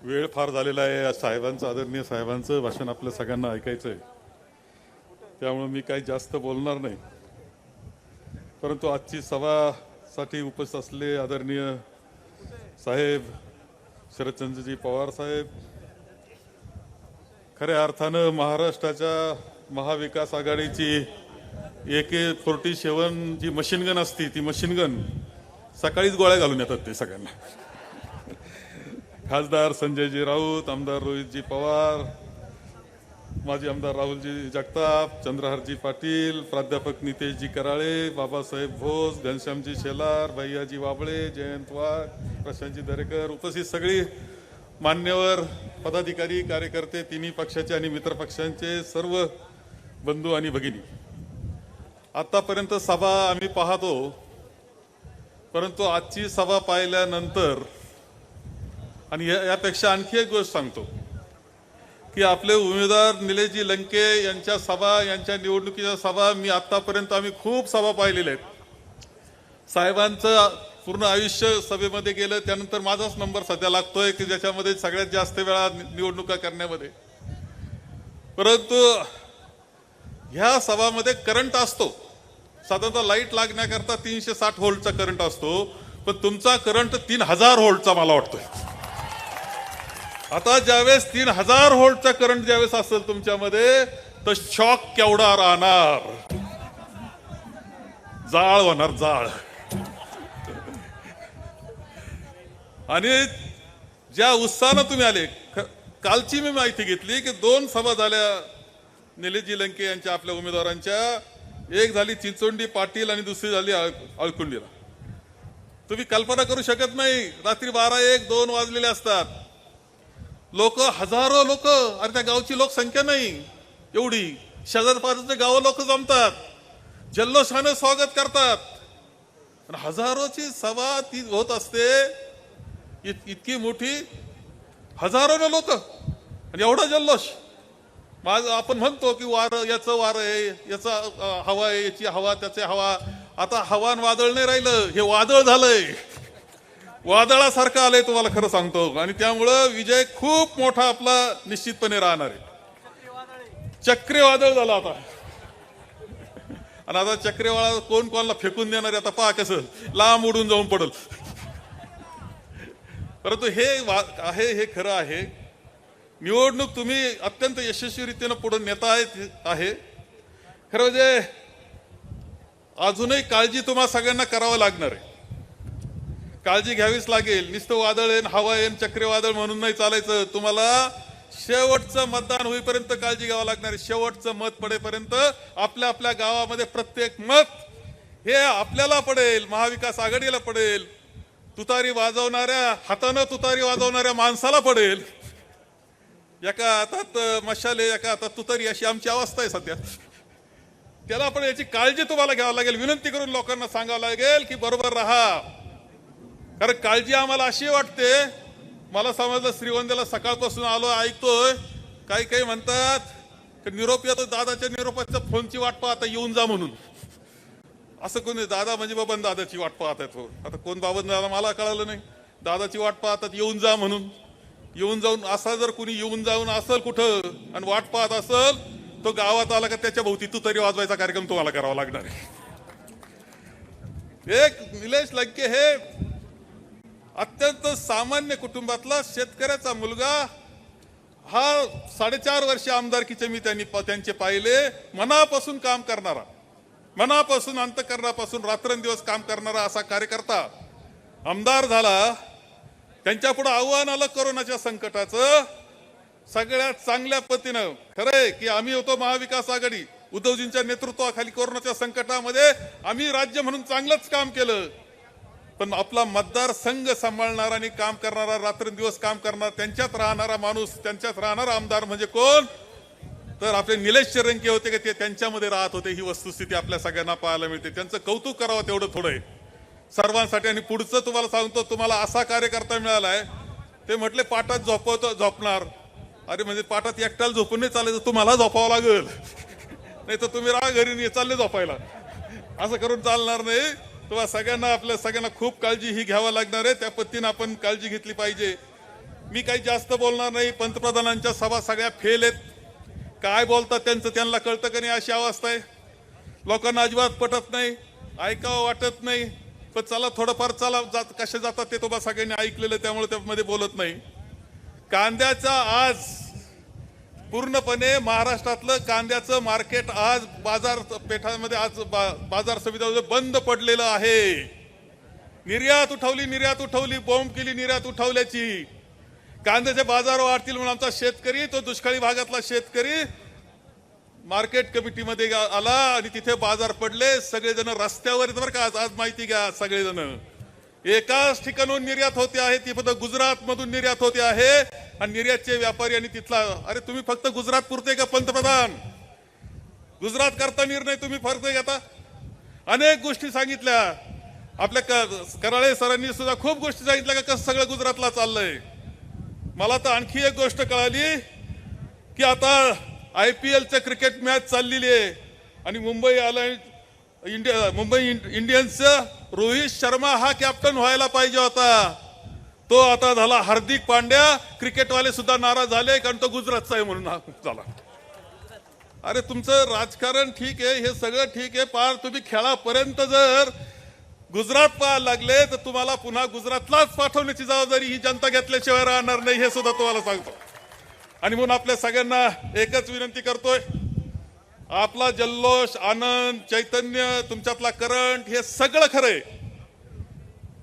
वेळ फार झालेला आहे. साहेबांचं, आदरणीय साहेबांचं भाषण आपल्या सगळ्यांना ऐकायचं आहे, त्यामुळे मी काही जास्त बोलणार नाही. परंतु आजची सभासाठी उपस्थित असलेले आदरणीय साहेब शरदचंद्रजी पवार साहेब, खऱ्या अर्थानं महाराष्ट्राच्या महाविकास आघाडीची AK-47 जी मशीनगन असती, ती मशीनगन सकाळीच गोळ्या घालून येतात ते सगळ्यांना. खासदार संजयजी राऊत, आमदार रोहितजी पवार, माजी आमदार राहुलजी जगताप, चंद्रहारजी पाटील, प्राध्यापक नितेशजी कराळे, बाबासाहेब घोष, घनश्यामजी शेलार, भैयाजी वाबळे, जयंत वाघ, प्रशांतजी दरेकर, उपस्थित सगळी मान्यवर पदाधिकारी, कार्यकर्ते, तिन्ही पक्षाचे आणि मित्र पक्षांचे सर्व बंधू आणि भगिनी, आतापर्यंत सभा आम्ही पाहतो, परंतु आजची सभा पाहिल्यानंतर आणि यापेक्षा आणखी एक गोष्ट सांगतो की आपले उमेदवार निलेशजी लंके यांच्या सभा, यांच्या निवडणुकीच्या सभा मी आतापर्यंत आम्ही खूप सभा पाहिलेल्या आहेत. साहेबांचं पूर्ण आयुष्य सभेमध्ये गेलं, त्यानंतर माझाच नंबर सध्या लागतोय की ज्याच्यामध्ये सगळ्यात जास्त वेळा निवडणुका करण्यामध्ये. परंतु ह्या सभामध्ये करंट असतो, साधारणतः लाईट लागण्याकरता 360 व्होल्टचा करंट असतो, पण तुमचा करंट 3000 व्होल्टचा मला वाटतोय. आता ज्यावेळेस 3000 व्होल्टचा करंट ज्यावेळेस असेल तुमच्यामध्ये, तर शॉक केवढा राहणार, जाळ होणार, जाळ. आणि ज्या उत्साहानं तुम्ही आले, कालची मी माहिती घेतली की 2 सभा झाल्या निलेशजी लंके यांच्या, आपल्या उमेदवारांच्या. एक झाली चिंचोंडी पाटील आणि दुसरी झाली अळकुंडीला. तुम्ही कल्पना करू शकत नाही, रात्री 12, 1, 2 वाजलेले असतात. लोक, हजारो लोक, अरे त्या गावची लोकसंख्या नाही एवढी, शेजार पाजारचे गाव लोक जमतात, जल्लोषाने स्वागत करतात. हजारोची सभा ती होत असते, इतकी मोठी, हजारो लोक आणि एवढा जल्लोष. आपण म्हणतो की वार, याचं वार आहे, याचा हवा आहे, याची हवा, त्याची हवा. आता हवा आणि वादळ नाही राहिलं, हे वादळ झालंय, वादळासारखं आलंय तुम्हाला खरं सांगतो. आणि त्यामुळं विजय खूप मोठा आपला निश्चितपणे राहणार आहे. चक्रीवादळ झालं आता, आणि आता चक्रीवादळ कोण कोणाला फेकून देणार आहे आता पहा, कसं लांब उडून जाऊन पडल. परंतु हे आहे, हे खरं आहे. निवडणूक तुम्ही अत्यंत यशस्वीरित्यानं पुढे नेता आहे. खरं म्हणजे अजूनही काळजी तुम्हा सगळ्यांना करावं लागणार आहे, काळजी घ्यावीच लागेल. नुसतं वादळ येईन, हवा येईन, चक्रीवादळ म्हणून नाही चालायचं. तुम्हाला शेवटचं मतदान होईपर्यंत काळजी घ्यावं लागणार आहे. शेवटचं मत पडेपर्यंत आपल्या आपल्या गावामध्ये प्रत्येक मत हे आपल्याला पडेल, महाविकास आघाडीला पडेल, तुतारी वाजवणाऱ्या, हातानं तुतारी वाजवणाऱ्या माणसाला पडेल. एका हातात मशाले, एका हातात तुतारी, अशी आमची अवस्था आहे सध्या. त्याला आपण याची काळजी तुम्हाला घ्यावं लागेल. विनंती करून लोकांना सांगावं लागेल की बरोबर राहा. कारण काळजी आम्हाला अशी वाटते, मला समजलं श्रीगोंद्याला सकाळपासून आलो, ऐकतोय काही काही म्हणतात निरोप येतो, दादाच्या निरोपाच्या फोनची वाट पाहता, येऊन जा म्हणून. असं कोणी दादा म्हणजे बाबा दादाची वाट पाहतात हो, आता कोण बाबा दादा मला कळालं नाही, दादाची वाट पाहतात, येऊन जा म्हणून. येऊन जाऊन असा जर कुणी येऊन जाऊन असेल कुठं आणि वाट पाहत असेल, तो गावात आला का त्याच्या भोवती तू तरी वाजवायचा कार्यक्रम तुम्हाला करावा लागणार आहे. एक निलेश लंके हे अत्यंत सामान्य कुटुंबातला शेतकऱ्याचा मुलगा, हा 4.5 वर्ष आमदारकीचे मी त्यांचे पाहिले. मनापासून काम करणारा, मनापासून, अंतःकरणापासून रात्रंदिवस काम करणारा असा कार्यकर्ता आमदार झाला. त्यांच्या पुढे आव्हान आलं कोरोनाच्या संकटाचं. सगळ्यात चांगल्या पद्धतीनं खरंय की आम्ही होतो महाविकास आघाडी, उद्धवजींच्या नेतृत्वाखाली कोरोनाच्या संकटामध्ये आम्ही राज्य म्हणून चांगलंच काम केलं. पण आपला मतदारसंघ सांभाळणारा आणि काम करणारा, रात्रंदिवस काम करणारा, त्यांच्यात राहणारा माणूस, त्यांच्यात राहणारा आमदार म्हणजे कोण, तर आपले निलेश लंके होते की ते त्यांच्यामध्ये राहत होते. ही वस्तुस्थिती आपल्या सगळ्यांना पाहायला मिळते. त्यांचं कौतुक करावं तेवढं थोडं आहे सर्वांसाठी. आणि पुढचं तुम्हाला सांगतो, तुम्हाला असा कार्यकर्ता मिळालाय, ते म्हटले पाटात झोपणार. अरे म्हणजे पाटात एकट्याला झोपून नाही चालायचं, तुम्हाला झोपावं लागेल, नाही तर तुम्ही राहा घरी चालले झोपायला. असं करून चालणार नाही. तेव्हा सगळ्यांना, आपल्या सगळ्यांना खूप काळजी ही घ्यावी लागणार आहे. त्या पद्धतीने आपण काळजी घेतली पाहिजे. मी काही जास्त बोलणार नाही. पंतप्रधानांच्या सभा सगळ्या फेल आहेत. काय बोलतात त्यांना कळतं का नाही अशी अवस्था आहे. लोकांना अजिबात पटत नाही, ऐकावं वाटत नाही. पण चला थोडंफार चला कसे जातात ते तुम्हाला सगळ्यांनी ऐकलेलं, त्यामुळे त्यामध्ये बोलत नाही. कांद्याचा आज पूर्णपणे महाराष्ट्रातलं कांद्याचं मार्केट आज बाजारपेठांमध्ये आज बाजार समित्यामध्ये बंद पडलेलं आहे. निर्यात उठवली, बॉम्ब केली निर्यात उठवल्याची. कांद्याचे बाजार वाढतील म्हणून आमचा शेतकरी, तो दुष्काळी भागातला शेतकरी मार्केट कमिटीमध्ये आला आणि तिथे बाजार पडले. सगळेजण रस्त्यावर बरं का. आज माहिती घ्या, सगळेजण एकाच ठिकाणून निर्यात होते आहे, ती फक्त गुजरात मधून निर्यात होते आहे. आणि निर्यातचे व्यापारी आणि तिथला, अरे तुम्ही फक्त गुजरात पुरते का पंतप्रधान? गुजरात करता निर्णय तुम्ही फक्त घेता. अनेक गोष्टी सांगितल्या आपल्या कराळे सरांनी सुद्धा, खूप गोष्टी सांगितल्या का कसं सगळं गुजरातला चाललंय. मला तर आणखी एक गोष्ट कळाली की आता IPLचं क्रिकेट मॅच चाललेली आहे आणि मुंबई इंडियन्सचं रोहित शर्मा हा कॅप्टन व्हायला पाहिजे होता. तो आता झाला हार्दिक पांड्या. क्रिकेटवाले सुद्धा नाराज झाले कारण तो गुजरातचा आहे म्हणून झाला. अरे तुमचं राजकारण ठीक आहे, हे सगळं ठीक आहे, पार तुम्ही खेळापर्यंत जर गुजरात पाहायला लागले तर तुम्हाला पुन्हा गुजरातलाच पाठवण्याची जबाबदारी ही जनता घेतल्याशिवाय राहणार नाही, हे सुद्धा तुम्हाला सांगतो. आणि म्हणून आपल्या सगळ्यांना एकच विनंती करतोय, आपला जल्लोष, आनंद, चैतन्य, तुमच्यातला करंट हे सगळं खरंय,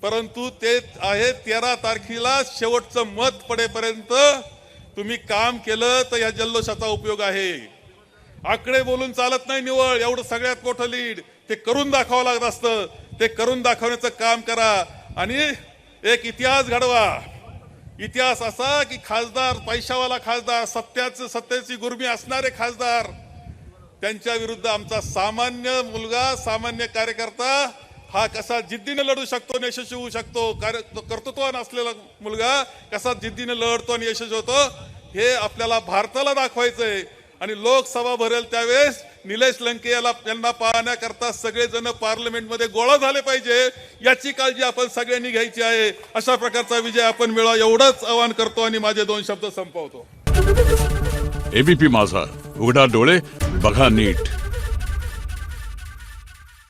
परंतु ते आहे 13 तारखेला शेवटचं मत पडेपर्यंत तुम्ही काम केलं तर या जल्लोषाचा उपयोग आहे. आकडे बोलून चालत नाही. निवळ एवढं सगळ्यात मोठं लीड ते करून दाखवावं लागत असतं. ते करून दाखवण्याचं काम करा आणि एक इतिहास घडवा. इतिहास असा की खासदार, पैशावाला खासदार, सत्तेची गुरमी असणारे खासदार, त्यांच्या विरुद्ध आमचा सामान्य मुलगा, सामान्य कार्यकर्ता हा कसा जिद्दीने लढू शकतो आणि यशस्वी होऊ शकतो, कर्तृत्वान असलेला मुलगा कसा जिद्दीने लढतो आणि यशस्वी होतो, हे आपल्याला भारताला दाखवायचंय. आणि लोकसभा भरेल त्यावेळेस निलेश लंके यांना पाहण्याकरता सगळेजण पार्लमेंटमध्ये गोळा झाले पाहिजे, याची काळजी आपण सगळ्यांनी घ्यायची आहे. अशा प्रकारचा विजय आपण मिळवा एवढंच आवाहन करतो आणि माझे 2 शब्द संपवतो. ABP माझा, उघडा डोळे बघा नीट.